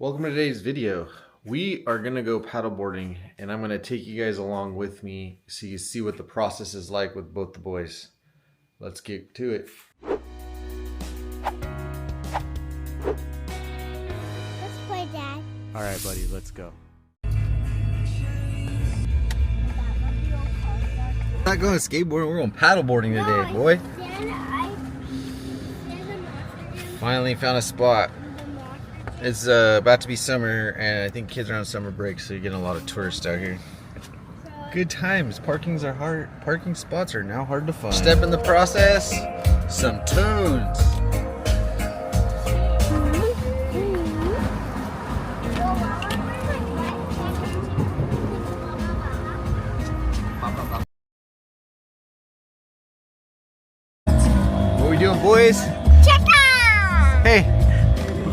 Welcome to today's video. We are gonna go paddleboarding and I'm gonna take you guys along with me so you see what the process is like with both the boys. Let's get to it. Let's play, Dad. All right, buddy, let's go. We're not going skateboarding, we're going paddleboarding today, boy. Finally found a spot. It's about to be summer, and I think kids are on summer break, so you're getting a lot of tourists out here. Good times. Parking spots are now hard to find. Step in the process, some toads. What are we doing, boys? Check out! Hey.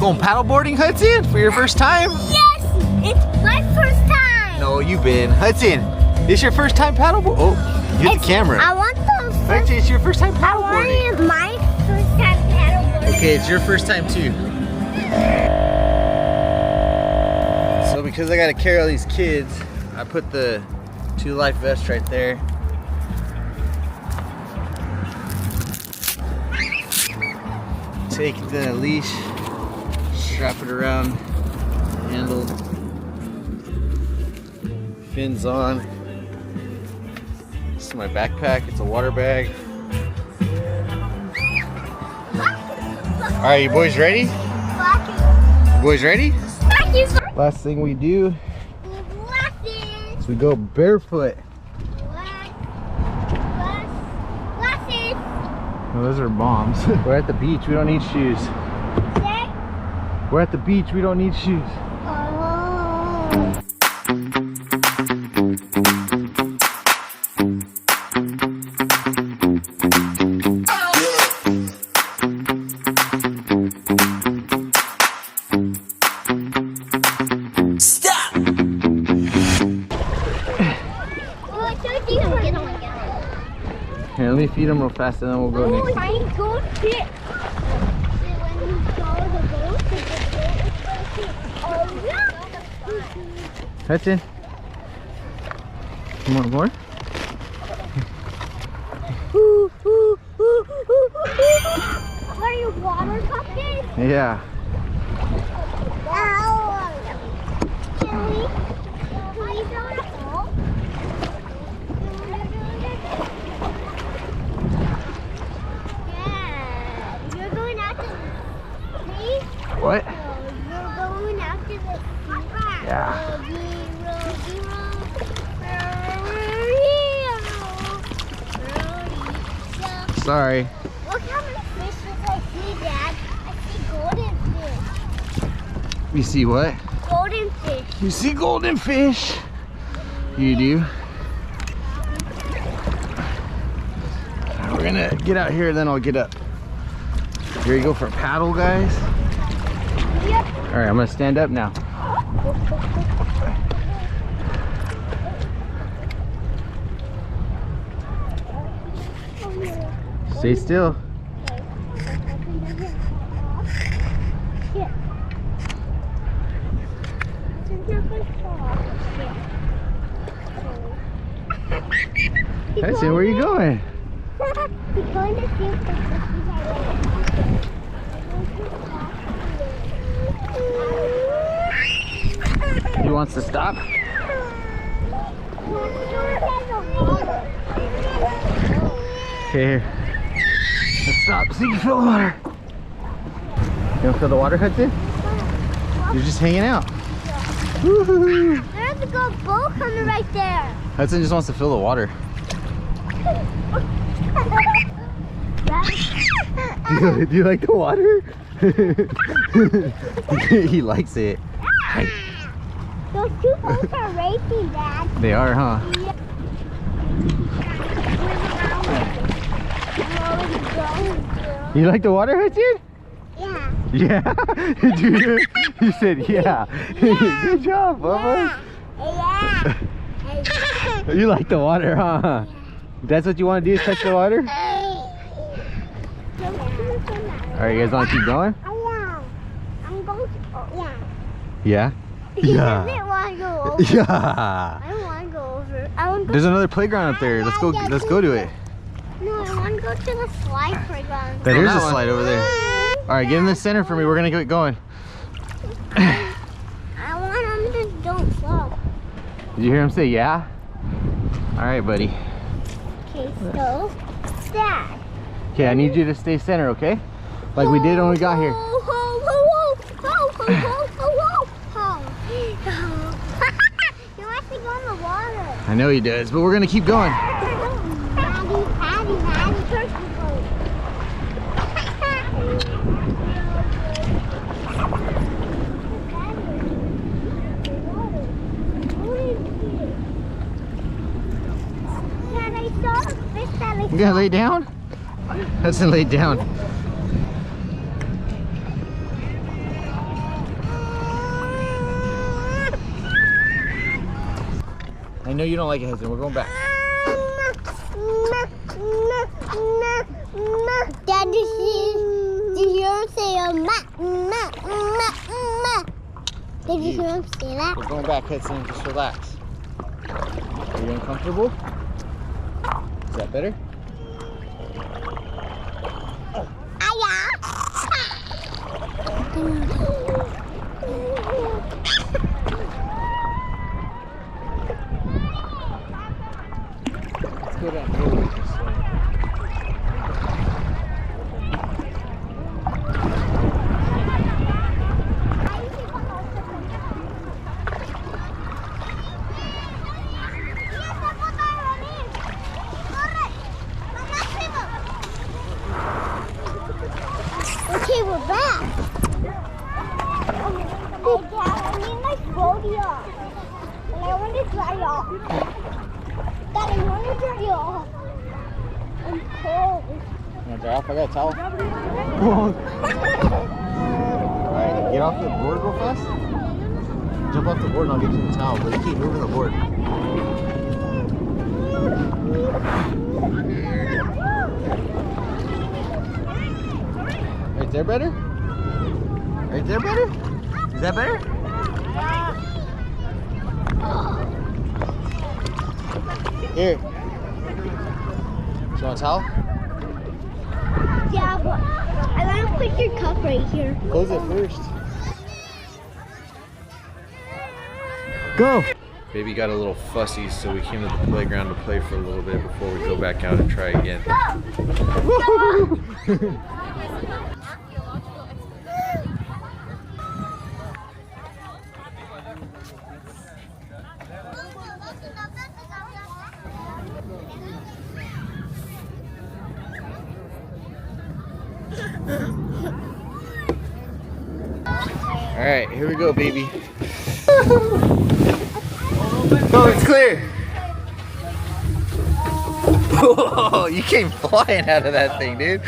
Going paddleboarding, Hudson, for your first time? Yes, it's my first time. No, you've been. Hudson, this your first time paddleboard? Oh, hit the camera. I want those. Hudson, it's your first time paddleboarding. I want my first time paddleboarding. Okay, it's your first time too. So because I gotta carry all these kids, I put the 2 life vests right there. Take the leash. Strap it around the handle, fins on. This is my backpack, it's a water bag. Alright, you boys ready? You boys ready? Last thing we do is we go barefoot. Oh, those are bombs. We're at the beach, we don't need shoes. We're at the beach, we don't need shoes. Stop! Here, let me feed them real fast and then we'll go next. Hudson, you want more? Are you water puppets? Yeah. Can we throw it a ball? Yeah. You're going after the tree? What? You're going after the tree? Yeah. Sorry. Look how many fishes I see, Dad. I see golden fish. You see what? Golden fish. You see golden fish? You do? Alright, we're gonna get out here, then I'll get up. Here you go for a paddle, guys. Yep. Alright, I'm gonna stand up now. Stay still. Hudson, where are you going? We're going to see if the fishes are ready. He wants to stop? Okay, here. Let's stop so you can feel the water. You don't feel the water, Hudson? You're just hanging out. Woohoo! There's a good boat coming right there. Hudson just wants to feel the water. Do you like the water? He likes it. Those 2 boats are racing, Dad. They are, huh? Yeah. You like the water, Hudson? Yeah. Yeah? Dude, you said yeah. Good job, Bubba. Yeah. You like the water, huh? That's what you want to do, is touch the water? Alright, you guys want to keep going? Yeah. I'm going to, yeah. Yeah? He Yeah. doesn't want to go over. Yeah. I don't want to go over. I want to go. There's another playground up there. Let's go to it. No, I want to go to the slide playground. There's a slide over there. All right, get in the center for me. We're gonna get going. I want them to don't fall. Did you hear him say yeah? All right, buddy. Okay, so Dad. Okay, I need you to stay center, okay? Like we did when we got here. He wants to go in the water. I know he does, but we're gonna keep going. Patty, turkey boat. Dad, I saw a fish that You gotta lay down? That's lay down. I know you don't like it, husband. We're going back. Dad, did you hear him say Did you hear him say that? We're going back, Hudson. Just relax. Are you uncomfortable? Is that better? Let's go down here. Okay, we're back. Hey, Dad, I need my floaty off. And I want to dry off. Dad, I want to dry off. I'm cold. You want to dry off? I got a towel. Alright, get off the board real fast. Jump off the board and I'll get you the towel. But you keep moving the board. Right there better? Right there better? Is that better? Here. Do you want a towel? Yeah, but I want to put your cup right here. Close it first. Go! Baby got a little fussy, so we came to the playground to play for a little bit before we go back out and try again. All right, here we go, baby. Oh, it's clear. Whoa, you came flying out of that thing, dude.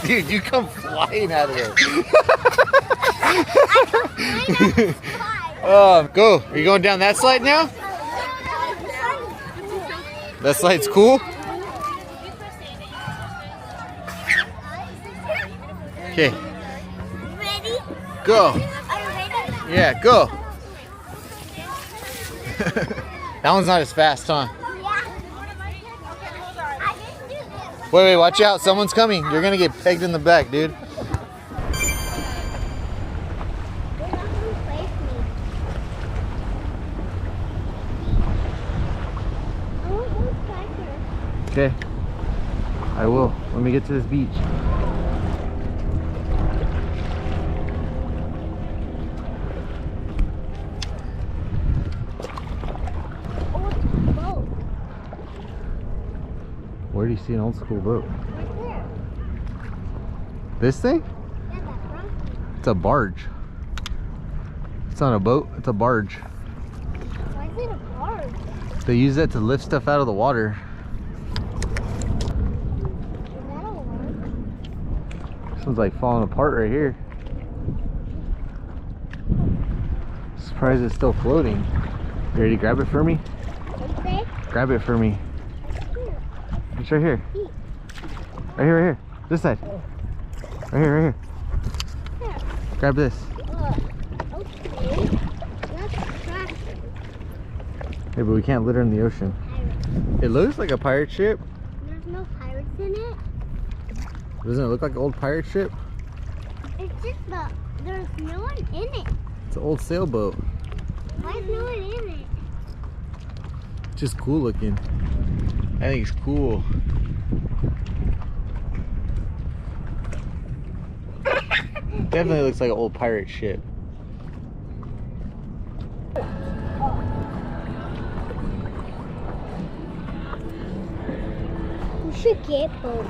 Dude, you come flying out of there. Go. Are you going down that slide now? That slide's cool? Okay. Ready? Go. Are you ready? Yeah, go. That one's not as fast, huh? Wait, watch out. Someone's coming. You're gonna get pegged in the back, dude. Okay. I will. Let me get to this beach. Where do you see an old school boat? Right there. This thing? Yeah, that front. It's a barge. It's not a boat, it's a barge. Why is it a barge? They use that to lift stuff out of the water. Is that a barge? This one's like falling apart right here. Surprised it's still floating. You ready to grab it for me? What'd you say? Grab it for me. It's right here. Right here, right here. This side. Right here, right here. Grab this. Okay. That's trash. Hey, but we can't litter in the ocean. It looks like a pirate ship. There's no pirates in it. Doesn't it look like an old pirate ship? It's just there's no one in it. It's an old sailboat. Why is no one in it? It's just cool looking. I think it's cool. Definitely looks like an old pirate ship. We should get boats.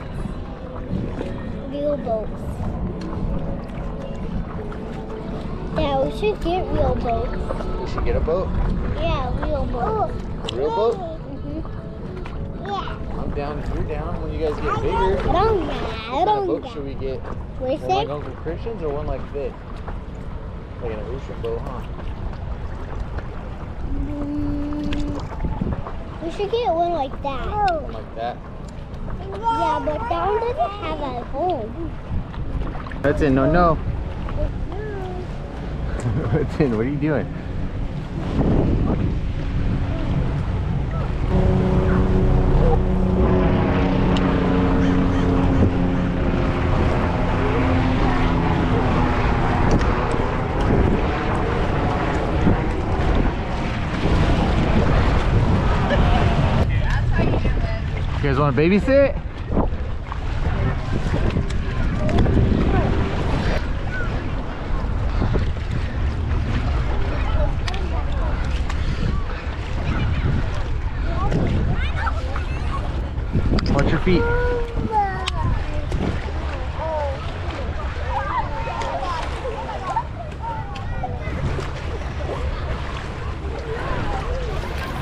Real boats. Yeah, we should get real boats. We should get a boat? Yeah, real boats. A real boat? Yeah. I'm down if you're down when you guys get bigger. I don't What kind of boat should we get? What One like Uncle Christian's or one like this? Like an ocean boat, huh? We should get one like that. One like that? Yeah, but that one doesn't have a home. That's it, no. What's in? What are you doing? You guys want to babysit? Watch your feet.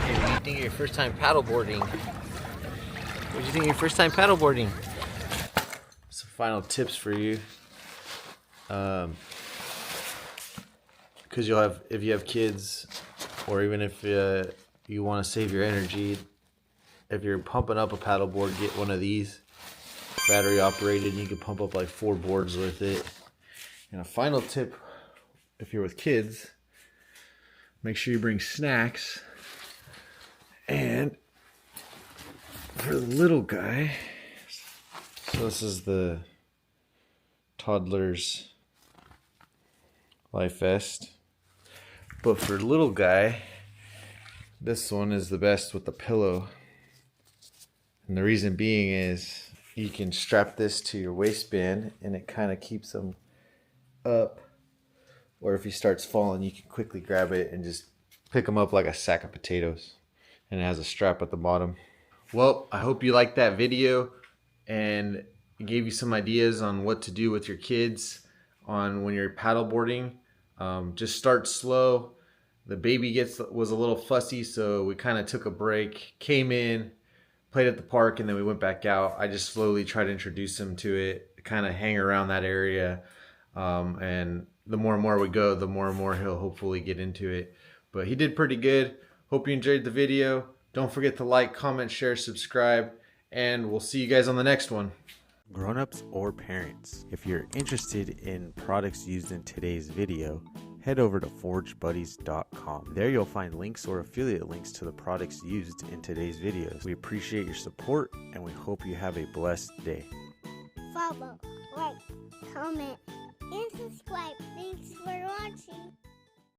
Hey, what do you think of your first time paddleboarding? What do you think of your first time paddleboarding? Some final tips for you. Because if you have kids, or even if you want to save your energy, if you're pumping up a paddleboard, get one of these, battery operated. You can pump up like 4 boards with it. And a final tip, if you're with kids, make sure you bring snacks. And for the little guy, so this is the toddler's life vest, but for little guy, this one is the best with the pillow. And the reason being is you can strap this to your waistband and it kind of keeps him up, or if he starts falling, you can quickly grab it and just pick him up like a sack of potatoes. And it has a strap at the bottom. Well, I hope you liked that video and it gave you some ideas on what to do with your kids on when you're paddleboarding. Just start slow. The baby was a little fussy, so we kind of took a break, came in, played at the park, and then we went back out. I just slowly tried to introduce him to it, kind of hang around that area. And the more and more we go, the more and more he'll hopefully get into it. But he did pretty good. Hope you enjoyed the video. Don't forget to like, comment, share, subscribe, and we'll see you guys on the next one. Grown-ups or parents, if you're interested in products used in today's video, head over to forgebuddies.com. There you'll find links or affiliate links to the products used in today's videos. We appreciate your support and we hope you have a blessed day. Follow, like, comment, and subscribe.